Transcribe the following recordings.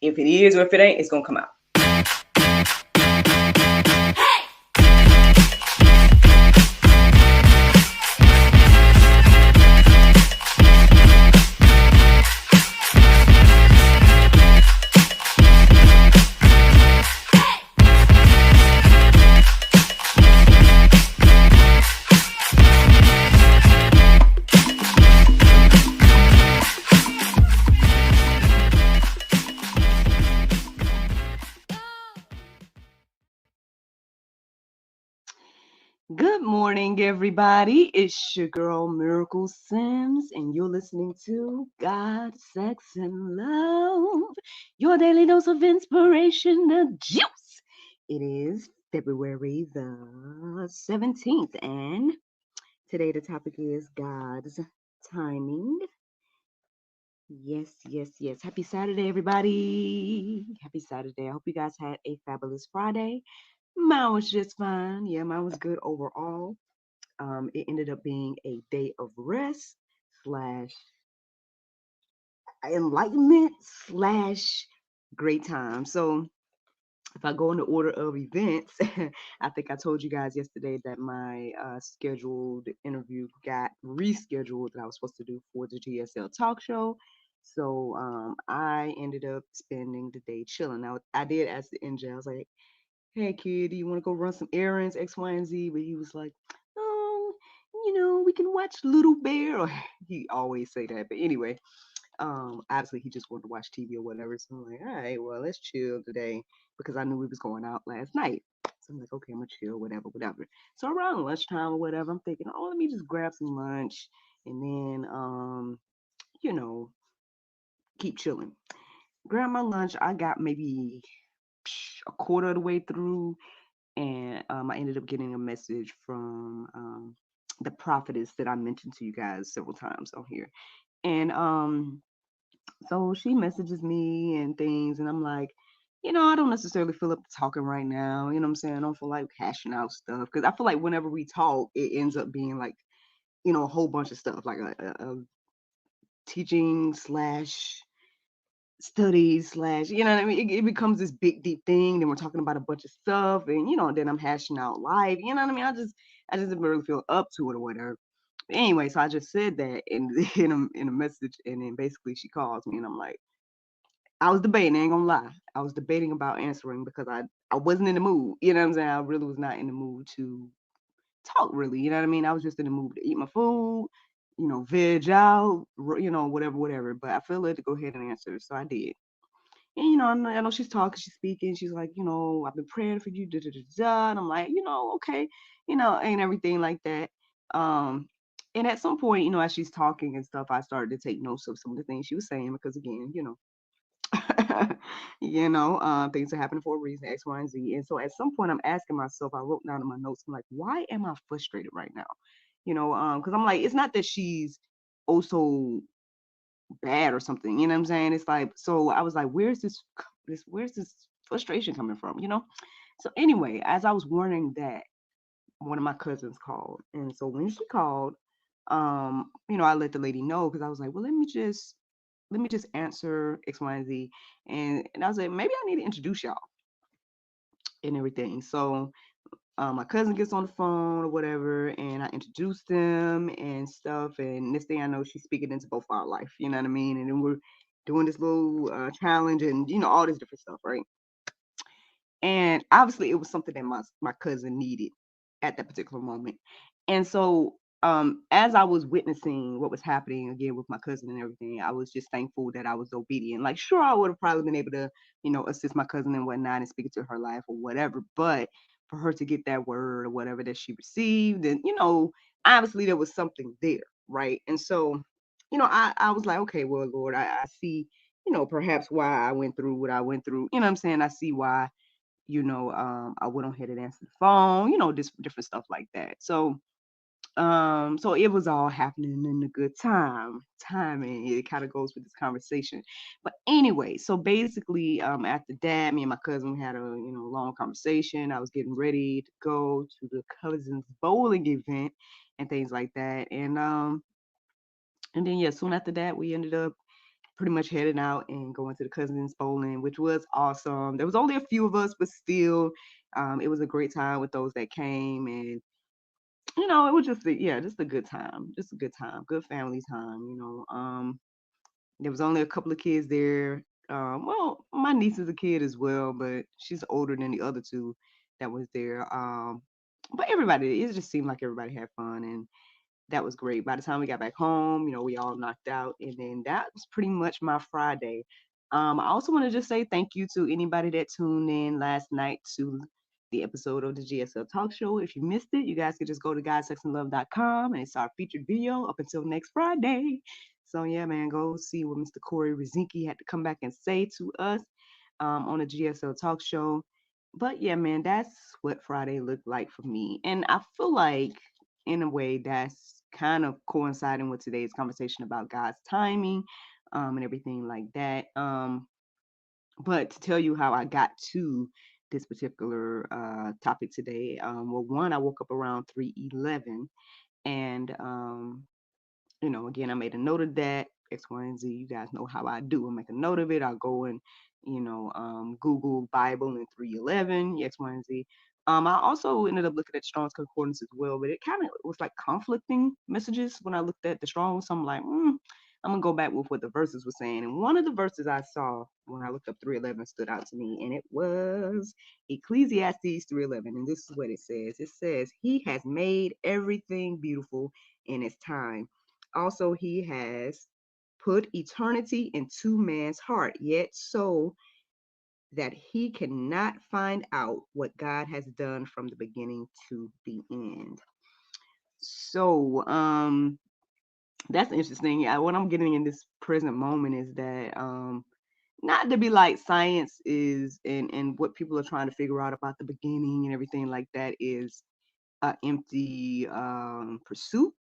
If it is or if it ain't, it's going to come out. Good morning, everybody. It's your girl, Miracle Sims, and you're listening to God, Sex, and Love, your daily dose of inspiration, the juice. It is February the 17th, and today the topic is God's timing. Yes, yes, yes. Happy Saturday, everybody. Happy Saturday. I hope you guys had a fabulous Friday. Mine was just fine. Yeah, mine was good overall. It ended up being a day of rest slash enlightenment slash great time. So if I go in the order of events, I think I told you guys yesterday that my scheduled interview got rescheduled that I was supposed to do for the GSL talk show. So I ended up spending the day chilling. Now I did ask the NJ, I was like, hey kid, do you want to go run some errands, X, Y, and Z? But he was like, oh, we can watch Little Bear. Or he always say that. But anyway, obviously he just wanted to watch TV or whatever. So I'm like, all right, well, let's chill today because I knew we was going out last night. So I'm like, okay, I'm gonna chill, whatever. So around lunchtime or whatever, I'm thinking, oh, let me just grab some lunch and then you know, keep chilling. Grab my lunch. I got maybe a quarter of the way through, and I ended up getting a message from the prophetess that I mentioned to you guys several times on here. And so she messages me and things, and I'm like, I don't necessarily feel up to talking right now. You know what I'm saying? I don't feel like hashing out stuff because I feel like whenever we talk, it ends up being like, a whole bunch of stuff, like a teaching slash studies slash, you know what I mean? It becomes this big deep thing. Then we're talking about a bunch of stuff, and then I'm hashing out life. You know what I mean? I just didn't really feel up to it or whatever. But anyway, so I just said that in a message, and then basically she calls me, and I'm like, I was debating. I ain't gonna lie, I was debating about answering because I wasn't in the mood. You know what I'm saying? I really was not in the mood to talk. Really, you know what I mean? I was just in the mood to eat my food. Veg out, whatever. But I feel like to go ahead and answer, so I did. And I know she's talking, she's speaking, she's like, I've been praying for you, da da da da. And I'm like, okay, ain't everything like that. Um, and at some point, as she's talking and stuff, I started to take notes of some of the things she was saying because again, things are happening for a reason, X, Y, and Z. And so at some point I'm asking myself, I wrote down in my notes, I'm like, why am I frustrated right now? Because I'm like, it's not that she's also bad or something, you know what I'm saying? It's like, so I was like, where's this frustration coming from, So anyway, as I was wondering that, one of my cousins called. And so when she called, I let the lady know because I was like, well, let me just answer X, Y, and Z. And I was like, maybe I need to introduce y'all and everything. So my cousin gets on the phone or whatever, and I introduced them and stuff. And this thing I know, she's speaking into both our life, you know what I mean? And then we're doing this little challenge and all this different stuff, right? And obviously, it was something that my cousin needed at that particular moment. And so, as I was witnessing what was happening again with my cousin and everything, I was just thankful that I was obedient. Like, sure, I would have probably been able to, assist my cousin and whatnot and speak to her life or whatever. But for her to get that word or whatever that she received, and obviously there was something there, right? And so, I was like, okay, well, Lord, I see, perhaps why I went through what I went through. You know what I'm saying? I see why I went on ahead and answered the phone, just different stuff like that. So it was all happening in a good timing. It kind of goes with this conversation. But anyway, so basically, after that, me and my cousin had a long conversation. I was getting ready to go to the cousins bowling event and things like that. And then yeah, soon after that, we ended up pretty much heading out and going to the cousins bowling, which was awesome. There was only a few of us, but still, it was a great time with those that came, and it was just a good time, good family time. There was only a couple of kids there. Well, my niece is a kid as well, but she's older than the other two that was there. But it just seemed like everybody had fun, and that was great. By the time we got back home, we all knocked out, and then that was pretty much my Friday. I also want to just say thank you to anybody that tuned in last night to the episode of the GSL Talk Show. If you missed it, you guys can just go to GodSexandLove.com, and it's our featured video up until next Friday. So yeah, man, go see what Mr. Corey Rizinki had to come back and say to us on the GSL Talk Show. But yeah, man, that's what Friday looked like for me. And I feel like, in a way, that's kind of coinciding with today's conversation about God's timing and everything like that. But to tell you how I got to this particular topic today, well, one, I woke up around 3:11, and again, I made a note of that. X, Y, and Z. You guys know how I do. I make a note of it. I'll go and, Google Bible and 3:11, X, Y, and Z. I also ended up looking at Strong's Concordance as well, but it kind of was like conflicting messages when I looked at the Strong's. So I'm like, I'm gonna go back with what the verses were saying. And one of the verses I saw when I looked up 3:11 stood out to me, and it was Ecclesiastes 3:11. And this is what it says. It says, "He has made everything beautiful in its time. Also, he has put eternity into man's heart, yet so that he cannot find out what God has done from the beginning to the end." So, that's interesting. What I'm getting in this present moment is that, not to be like science is, and what people are trying to figure out about the beginning and everything like that is an empty pursuit.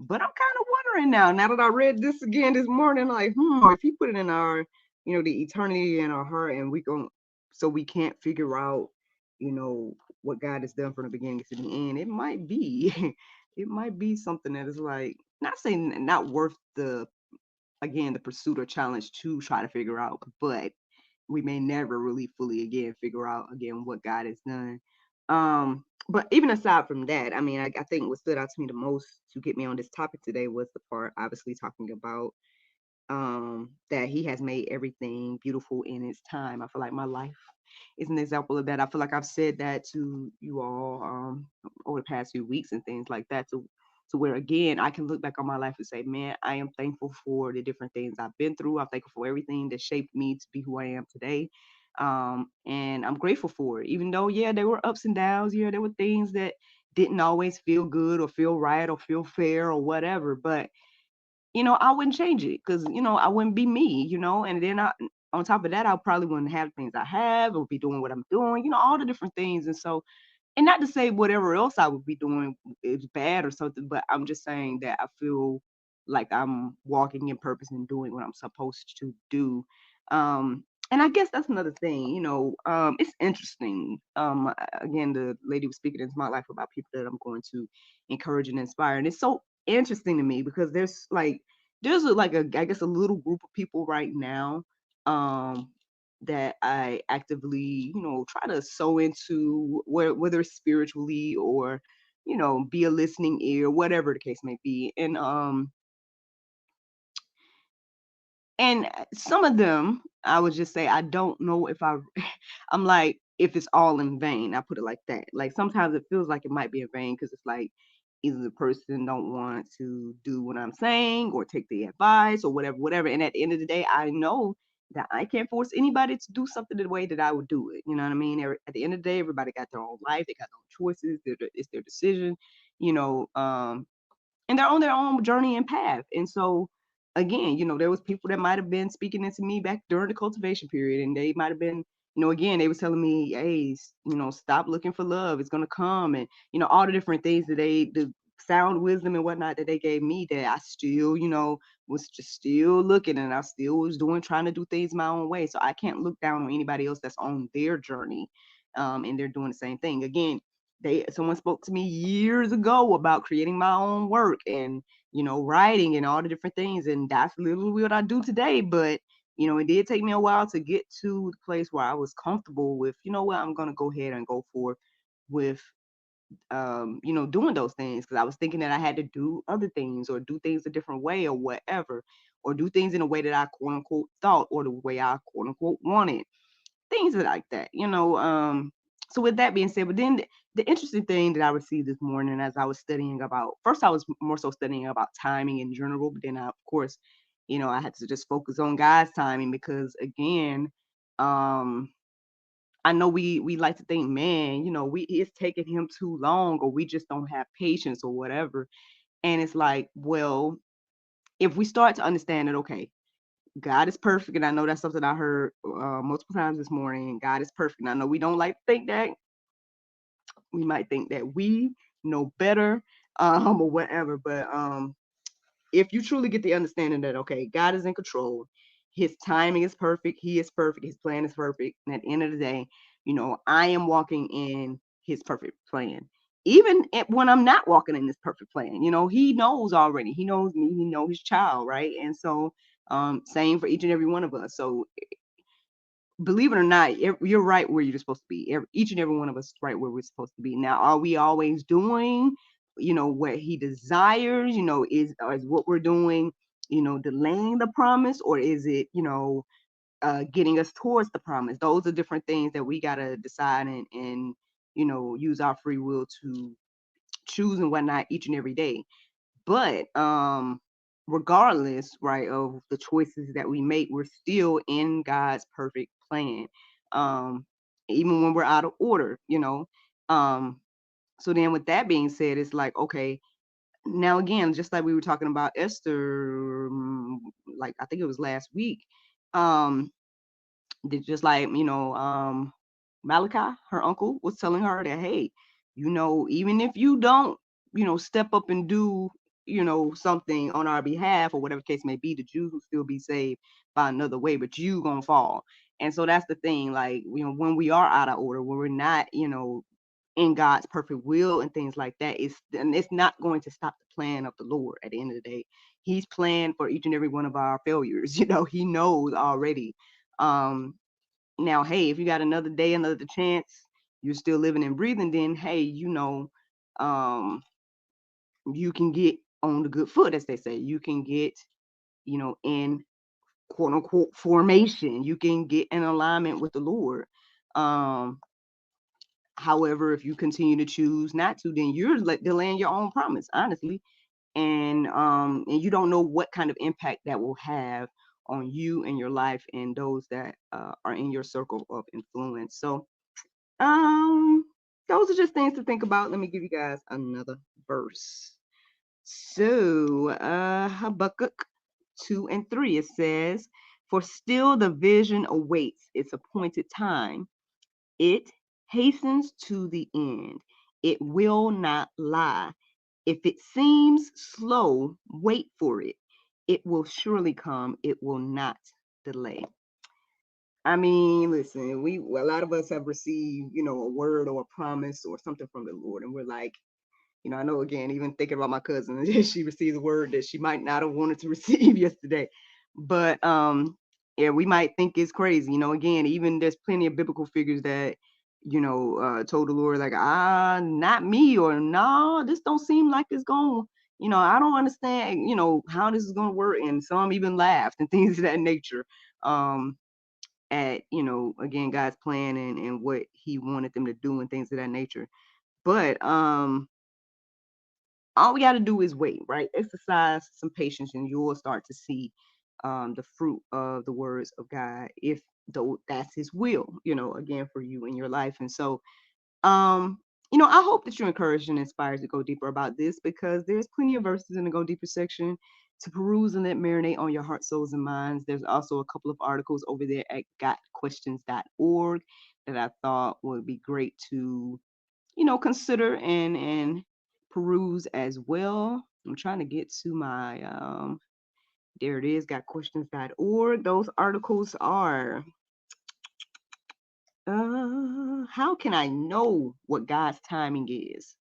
But I'm kind of wondering now that I read this again this morning, like, if he put it in our, the eternity in our heart, and so we can't figure out, what God has done from the beginning to the end, it might be, it might be something that is like, not saying not worth the pursuit or challenge to try to figure out, but we may never really fully again figure out again what God has done. But even aside from that, I mean, I think what stood out to me the most to get me on this topic today was the part obviously talking about that he has made everything beautiful in its time. I feel like my life is an example of that. I feel like I've said that to you all over the past few weeks and things like that, to where again I can look back on my life and say, man, I am thankful for the different things I've been through. I'm thankful for everything that shaped me to be who I am today. And I'm grateful for it, even though, yeah, there were ups and downs. Yeah, there were things that didn't always feel good or feel right or feel fair or whatever, but I wouldn't change it because, I wouldn't be me, and then on top of that, I probably wouldn't have things I have or be doing what I'm doing, all the different things. And so, and not to say whatever else I would be doing is bad or something, but I'm just saying that I feel like I'm walking in purpose and doing what I'm supposed to do. And I guess that's another thing, it's interesting. Again, the lady was speaking into my life about people that I'm going to encourage and inspire. And it's so interesting to me because there's like I guess a little group of people right now that I actively, try to sow into, whether spiritually or, be a listening ear, whatever the case may be. And some of them, I would just say, I don't know if I'm like, if it's all in vain. I put it like that. Like sometimes it feels like it might be in vain because it's like either the person don't want to do what I'm saying or take the advice or whatever, whatever. And at the end of the day, I know that I can't force anybody to do something the way that I would do it. You know what I mean? At the end of the day, everybody got their own life. They got their own choices. It's their decision, you know. And they're on their own journey and path. And so again, there was people that might have been speaking into me back during the cultivation period, and they might have been, again, they was telling me, hey, stop looking for love, it's going to come, and all the different things that the sound wisdom and whatnot that they gave me, that I still, was just still looking, and I still was trying to do things my own way. So I can't look down on anybody else that's on their journey, and they're doing the same thing. Again, someone spoke to me years ago about creating my own work, and writing and all the different things. And that's literally what I do today. But, it did take me a while to get to the place where I was comfortable with, what, I'm going to go ahead and go forth with, doing those things. Because I was thinking that I had to do other things or do things a different way or whatever, or do things in a way that I quote unquote thought or the way I quote unquote wanted, things like that. So with that being said, but then the interesting thing that I received this morning as I was studying about, first I was more so studying about timing in general, but then of course, I had to just focus on God's timing because again, I know we like to think, man, it's taking him too long, or we just don't have patience or whatever. And it's like, well, if we start to understand that, okay, God is perfect, and I know that's something I heard multiple times this morning. God is perfect. And I know we don't like to think that. We might think that we know better, or whatever. But if you truly get the understanding that, okay, God is in control, his timing is perfect, he is perfect, his plan is perfect, and at the end of the day, I am walking in his perfect plan. Even when I'm not walking in this perfect plan, he knows already. He knows me, he knows his child, right? And so same for each and every one of us. So believe it or not, you're right where you're supposed to be. Each and every one of us is right where we're supposed to be. Now, are we always doing, what he desires, is what we're doing, delaying the promise, or is it, getting us towards the promise? Those are different things that we got to decide and, use our free will to choose and whatnot each and every day. But regardless, right, of the choices that we make, we're still in God's perfect plan. Um, even when we're out of order. Um, so then with that being said, it's like, okay, now again, just like we were talking about Esther, like I think it was last week, um, just like, Malachi, her uncle, was telling her that, hey, even if you don't, step up and do, something on our behalf or whatever the case may be, the Jews will still be saved by another way, but you gonna fall. And so that's the thing, like, when we are out of order, when we're not, in God's perfect will and things like that, it's not going to stop the plan of the Lord at the end of the day. He's planned for each and every one of our failures. He knows already. Um, Now, hey, if you got another day, another chance, you're still living and breathing, then hey, um, you can get on the good foot, as they say. You can get, in quote unquote formation. You can get in alignment with the Lord. Um, However, if you continue to choose not to, then you're delaying your own promise, honestly. And you don't know what kind of impact that will have on you and your life and those that are in your circle of influence. So um, those are just things to think about. Let me give you guys another verse. So, Habakkuk 2 and 3, it says, "For still the vision awaits its appointed time. It hastens to the end. It will not lie. If it seems slow, wait for it. It will surely come. It will not delay." I mean, listen, a lot of us have received, a word or a promise or something from the Lord, and we're like, I know, again, even thinking about my cousin, she received a word that she might not have wanted to receive yesterday, but yeah, we might think it's crazy, again, even there's plenty of biblical figures that, told the Lord like, not me, or no, this don't seem like it's going, I don't understand, how this is going to work, and some even laughed and things of that nature. At again, God's plan and what he wanted them to do and things of that nature. But all we got to do is wait, right? Exercise some patience, and you will start to see the fruit of the words of God, if though that's his will, again, for you in your life. And so um, I hope that you're encouraged and inspired to go deeper about this, because there's plenty of verses in the Go Deeper section to peruse and let marinate on your heart, souls, and minds. There's also a couple of articles over there at gotquestions.org that I thought would be great to, consider and peruse as well. I'm trying to get to my there it is, gotquestions.org. Those articles are how can I know what God's timing is?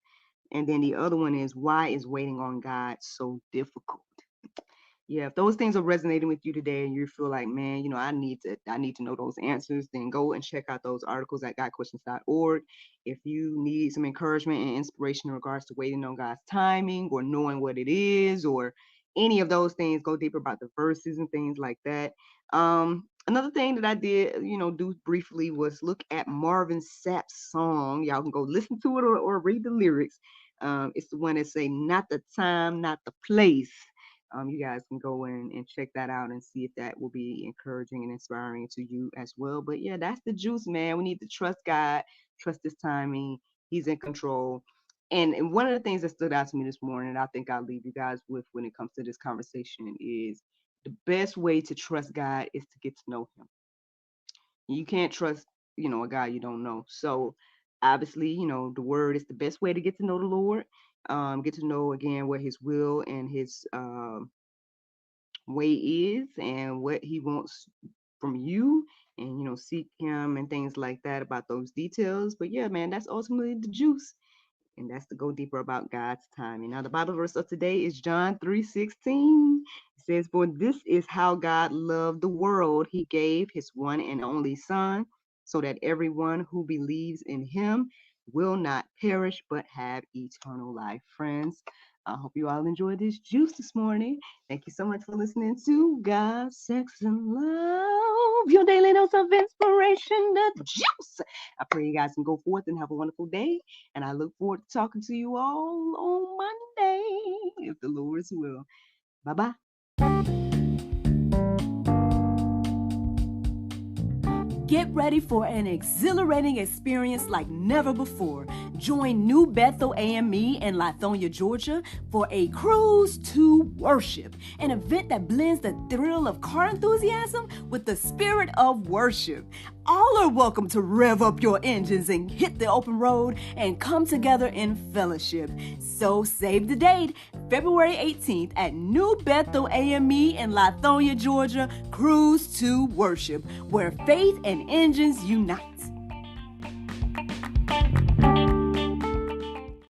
And then the other one is, why is waiting on God so difficult? Yeah, if those things are resonating with you today and you feel like, man, I need to know those answers, then go and check out those articles at gotquestions.org. If you need some encouragement and inspiration in regards to waiting on God's timing or knowing what it is or any of those things, go deeper about the verses and things like that. Another thing that I did, do briefly was look at Marvin Sapp's song. Y'all can go listen to it or read the lyrics. It's the one that say, not the time, not the place. You guys can go in and check that out and see if that will be encouraging and inspiring to you as well. But yeah, that's the juice, man. We need to trust God, trust His timing. He's in control. And one of the things that stood out to me this morning, I think I'll leave you guys with when it comes to this conversation, is the best way to trust God is to get to know Him. You can't trust, a God you don't know. So obviously, the word is the best way to get to know the Lord. Get to know again what His will and His way is and what He wants from you, and seek Him and things like that about those details. But yeah, man, that's ultimately the juice. And that's to go deeper about God's timing. Now, the Bible verse of today is John 3:16. It says, for this is how God loved the world. He gave His one and only Son, so that everyone who believes in Him will not perish, but have eternal life. Friends, I hope you all enjoyed this juice this morning. Thank you so much for listening to God, Sex, and Love, your daily dose of inspiration, the juice. I pray you guys can go forth and have a wonderful day. And I look forward to talking to you all on Monday, if the Lord's will. Bye-bye. Get ready for an exhilarating experience like never before. Join New Bethel AME in Lithonia, Georgia for a cruise to worship, an event that blends the thrill of car enthusiasm with the spirit of worship. All are welcome to rev up your engines and hit the open road and come together in fellowship. So save the date, February 18th at New Bethel AME in Lithonia, Georgia, Cruise to Worship, where faith and engines unite.